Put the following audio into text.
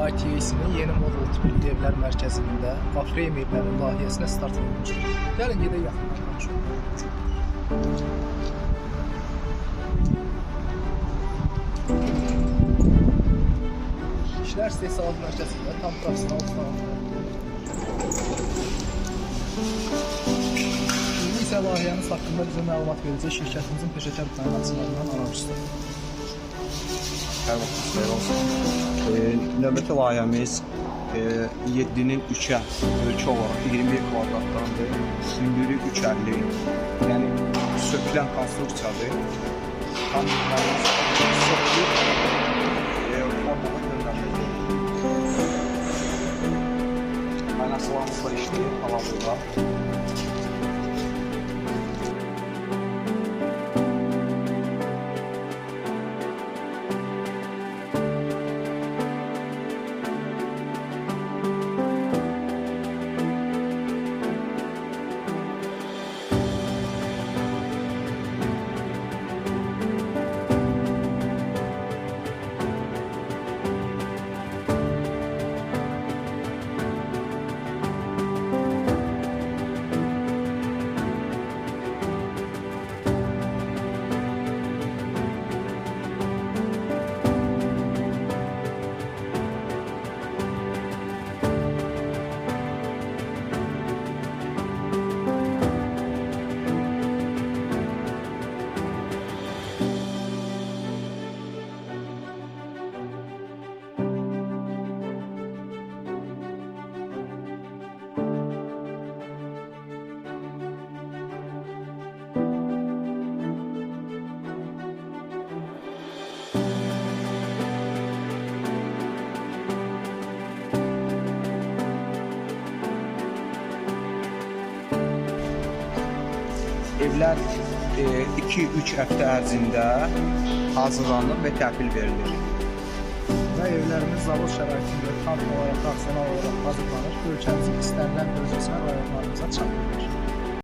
ITA'sinin yeni model tipli evlər mərkəzində Afrem evlərinin layihəsinə start verilmişdir. Gəlin gedək yaxından tanışalım. İşlər istehsalat mərkəzində tam profesional sahələr. İndi isə layihəmiz haqqında bizə məlumat verəcək şirkətimizin peşəkar təminatçılarından analizdir. Hər vaxt xeyir olsun. Növbəti layihəmiz 7-nin 3-ə ölçü olaraq 21 kvadratdandır. Hündürlüyü 350, yəni sökülən konstruksiyadır. Tam sökülüb formada göndəriləcək. Qaynaqçılarımızla işləyir hal-hazırda. Evlər 2-3 həftə ərzində hazırlanır və təhvil verilir. Və evlərimiz zavod şəraitində tam olaraq, profesional olaraq hazırlanır. Ölkəmizin istənilən bölgəsinə rayonlarımıza çatdırılır.